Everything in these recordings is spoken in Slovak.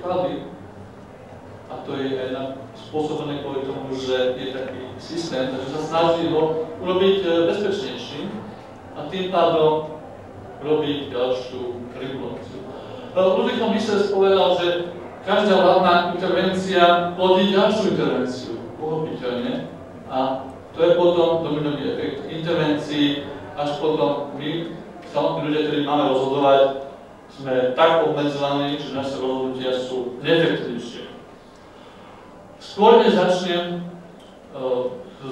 príklady. A to je aj spôsobené kvôli tomu, že je taký systém, takže sa snaží ho urobiť bezpečnejším a tým pádom robiť ďalšiu reguláciu. Ludwig von Mises povedal, že každá vládna intervencia plodí ďalšiu intervenciu, pochopiteľne, a to je potom dominový efekt intervencií, až potom my, samotní ľudia, ktorí máme rozhodovať, sme tak obmedzovaní, že naše rozhodnutia sú neefektívnejšie. Skôr než začnem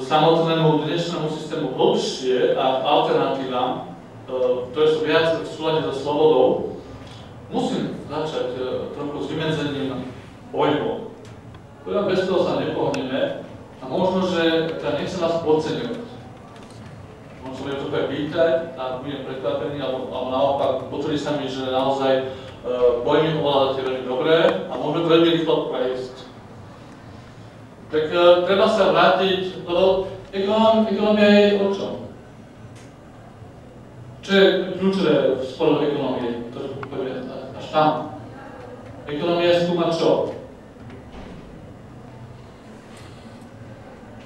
samotnému dnešnému systému hlbšie a alternatívam, ktoré sú viac v súlade so slobodou, musím začať trochu s vymedzením pojmov. Bez toho sa nepohneme a možno, že nechcem vás podceňovať. Možno sa budem trochu aj pýtať a budem prekvapený, alebo naopak potvrdí sa mi, že naozaj pojmy ovládate veľmi dobré a môžeme to veľmi rýchlo prejsť. Tak treba sa vrátiť, lebo ekonomia je o čom? Čo je kľúčové v spolu ekonomie? To poviem až tam. Ekonomia skúma čo?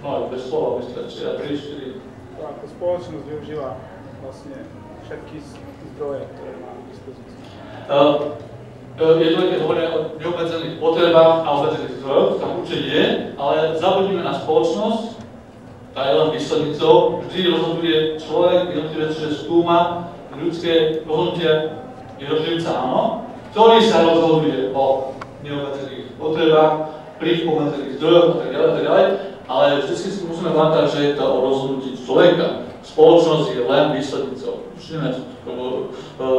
No aj bez slova vystačí, a 3, 4. Ako spoločnosť využíva vlastne všetky zdroje, ktoré má k dispozícii. Keď hovoríme o neobmedzených potrebách a obmedzených zdrojoch, tam určite je, ale zabudnime na spoločnosť, tá je len výslednicou, vždy rozhoduje človek, jednotlivé, že skúma ľudské rozhodnutia jednotlivca, áno, ktorý sa rozhoduje o neobmedzených potrebách, pri obmedzených zdrojoch a tak ďalej, ale vždy si musíme pamätať, že je to o rozhodnutí človeka. Spoločnosť je len výslednicou,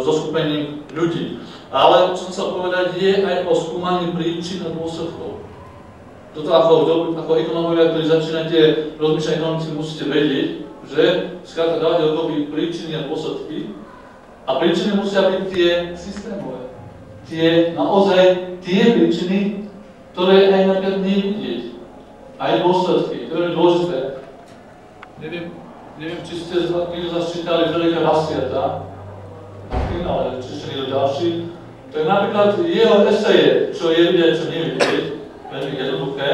zoskupením ľudí. Ale čo som chcel povedať, je aj o skúmaní príčin a dôsledkov. Toto ako ekonómovia, ktorí začínate rozmýšľať ekonomicky, musíte vedieť, že skrátka dávate dokopy príčiny a dôsledky a príčiny musia byť tie systémové. Naozaj tie príčiny, ktoré aj napríklad nevidieť. Aj dôsledky, ktoré je dôležité. Neviem, či ste niekto začítali Fredrika Bastiata, ale či ešte niekto ďalší. To je napríklad jeho eseje, čo je vidieť, čo nevidieť, veľmi jednoduché,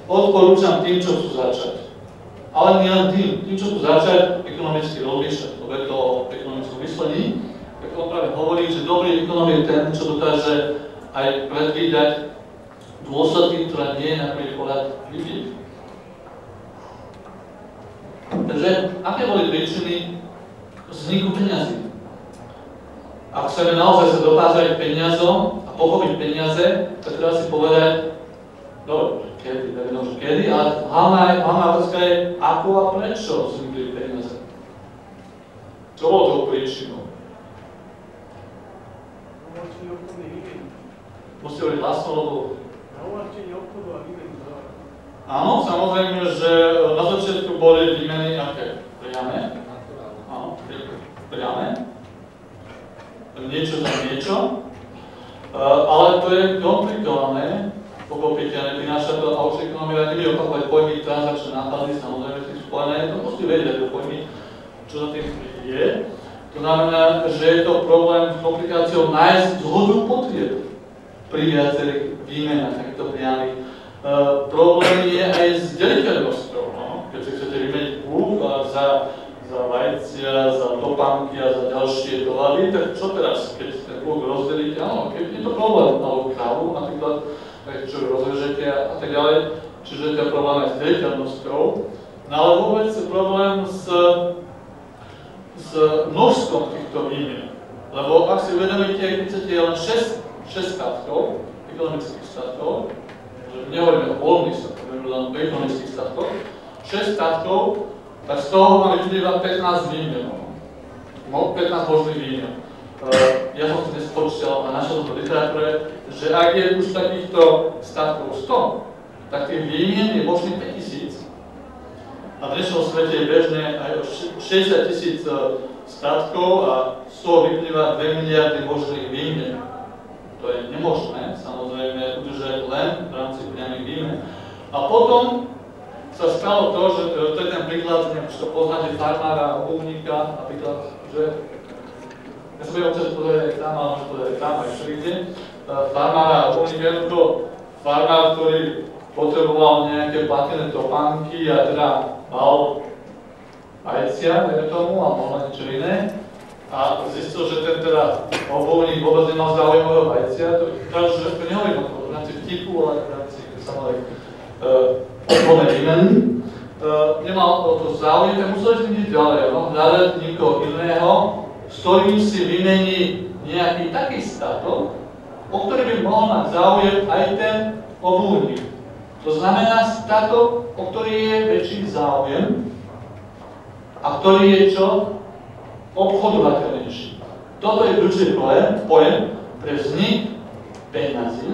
odporúčam tým, čo chcú začať. Ale nie len tým, čo chcú začať ekonomicky rozmýšľať, lebo je to o ekonomickom myslení, tak on práve hovorí, že dobrý ekonom je ten, čo dokáže aj predvídať dôsledky, ktoré nie je na prvý pohľad vidieť. Takže, aké boli príčiny vzniku peňazí? Ak chceme naozaj sa dopátrať peniazom a pochopiť peniaze, tak treba si povedať, dobre, kedy, neviem, že kedy, ale hlavná otázka je, ako a prečo vznikli peniaze. Čo bolo toho príčinou? Uľahčenie obchodnej výmeny. Musíte hovoriť hlasno, lebo... Uľahčenie obchodu a výmeny. Áno, samozrejme, že na začiatku boli výmeny aké? Priame? Áno, priame. Niečo za niečo, ale to je komplikované, pochopiteľne, prináša to a už ekonomia nevie opakovať pojmy transakčné náklady, samozrejme tým spojené, to musí vedieť o pojmy, čo za tým je. To znamená, že je to problém s komplikáciou nájsť zhodu potrieb pri viacerých výmenách takýchto priamých. Problém je aj s deliteľnosťou, no? Keď si chcete vymeniť plúch za vajcia, za topánky a za ďalšie tovary, tak čo teraz, keď ten plúch rozdelíte? Áno, keď je to problém, alebo kávu napríklad, čo rozvežete a tak ďalej, čiže to je problém aj s deliteľnosťou, no ale vôbec je problém s množstvom týchto výmien. Lebo ak si uvedomíte, keď chcete len 6 statkov, ekonomických statkov, nehovoríme o voľných statkoch, hovoríme len o ekonomických statkoch, 6 statkov, tak z toho máme vždy iba 15 výmien. 15 možných výmien. Ja som si dnes počítal a našiel som to v literatúre, že ak je už takýchto statkov 100, tak tých výmien je možných 5000. A v dnešnom svete je bežné aj o 60 000 statkov a z toho vyplýva 2 miliardy možných výmien. To je nemožné, samozrejme, udržať len v rámci priamých výmen. A potom sa stalo to, že to je ten príklad, neviem, či to poznáte, farmára, obuvníka, napríklad, že ja sa budem občas pozrieť aj tam, ale môžem pozrieť aj tam, aj všelikde. farmára, jednoducho farmár, ktorý potreboval nejaké platené topánky a teda mal vajcia, dajme tomu, a možno niečo iné. A zistil, že ten teda obuvník vôbec nemal záujem o vajcia, to nehovorím o v rámci vtipu, ale v rámci samozrejme obchodnej výmeny. Nemal o to záujem, tak museli sme ísť ďalej, hľadať nikoho iného, s ktorým si vymení nejaký taký statok, o ktorý by mohol mať záujem aj ten obuvník. To znamená statok, o ktorý je väčší záujem a ktorý je čo? Obchodovateľnejší. Toto je kľúčový pojem pre vznik peňazí.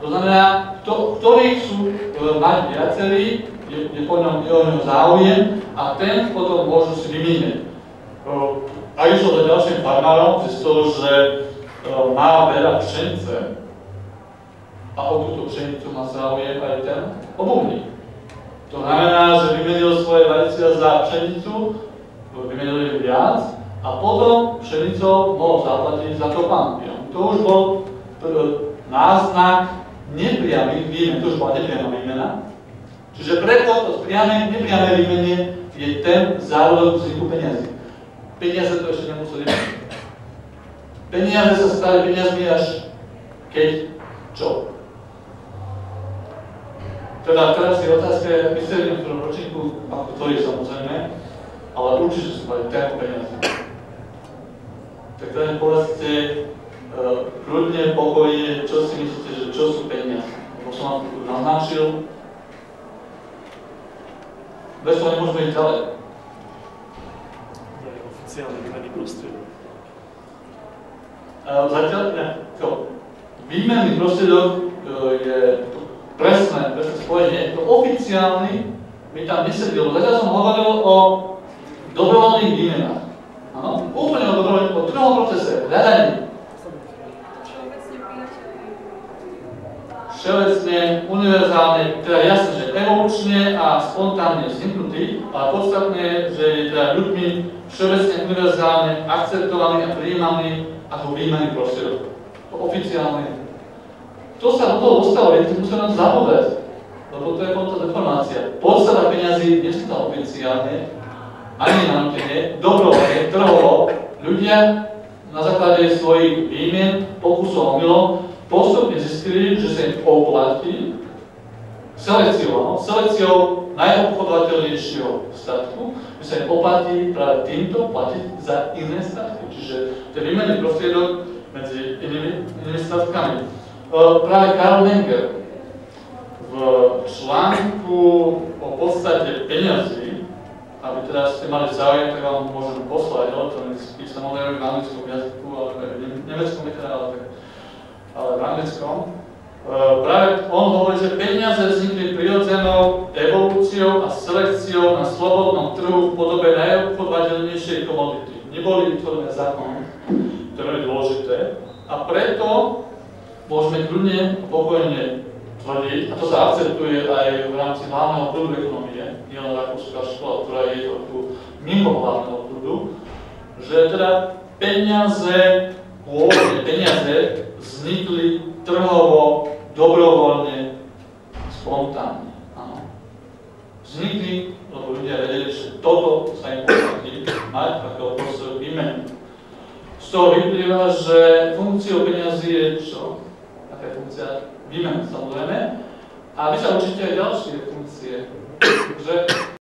To znamená, ktorých sú mať viacerí, je o ňom záujem a ten potom môžu si vymieňať. Ak išlo za ďalším farmárom, zistil, že má veľa pšenice a o túto pšenicu má záujem aj ten obuvník. To znamená, že vymenil svoje vajcia za pšenicu, vymenil ich viac a potom pšenicou mohol zaplatiť za topánky. To už bol náznak nepriamých výmen, to už bola nepriama výmena. Čiže preto to nepriame výmene je ten zárodok vzniku peniazy. Peniaze to ešte nemuseli byť. Peniaze sa stali peniazmi až keď čo? Teda teraz je otázka, myslím, v ktorom ročníku, ktorý samozrejme, ale určite sú mali tému peniazy. Tak teda povedzte kľudne, pokojne, čo si myslíte, že čo sú peniaze. Lebo som vám tu naznačil. Bez toho nemôžeme ísť ďalej. Je oficiálny výmenný prostriedok. Zatiaľ, výmenný prostriedok je presné spojenie. To oficiálny mi tam nesedilo. Zatiaľ som hovoril o dobrovoľných výmenách. Áno, úplne o dobrovoľných, o druhom procese, hľadaní. Všeobecne, univerzálne, teda jasne, že evolučne a spontánne vzniknutý, ale podstatné, že je teda ľuďmi všeobecne univerzálne akceptovaný a prijímaný ako výmenný prostriedok. Oficiálne. To sa do toho dostalo, viete, musíme nám zabúdať, lebo to je potom deformácia. Podstata peňazí nestáva oficiálne, ani na nutenie, dobrovoľne, trhovo, ľudia na základe svojich výmien, pokusov a omylov postupne zistili, že sa im oplatí selekciou najobchodovateľnejšieho statku, že sa im oplatí práve týmto platiť za iné statky. Čiže to je výmenný prostriedok medzi inými statkami. Práve Karl Menger v článku o podstate peňazí, aby teda ste mali záujem, tak vám môžem poslať elektronicky, samozrejme v anglickom jazyku, ale v nemeckom ale v anglickom. Práve on hovorí, že peniaze vznikli prirodzenou evolúciou a selekciou na slobodnom trhu v podobe najobchodovateľnejšej komodity. Neboli vytvorené zákony, to je veľmi dôležité. A preto môžeme kľudne pokojne tvrdiť, a to sa akceptuje aj v rámci hlavného prúdu ekonomie, nielen rakúska škola, ktorá je tu mimo hlavného prúdu, že teda peniaze vznikli trhovo, dobrovoľne, spontánne. Áno. Vznikli, lebo ľudia vedeli, že toto sa im oplatí mať ako prostriedok výmeny. Z toho vyplýva, že funkciou peňazí je čo? Aká je funkcia? Výmena, samozrejme. A vy sa určite aj ďalšie funkcie. Že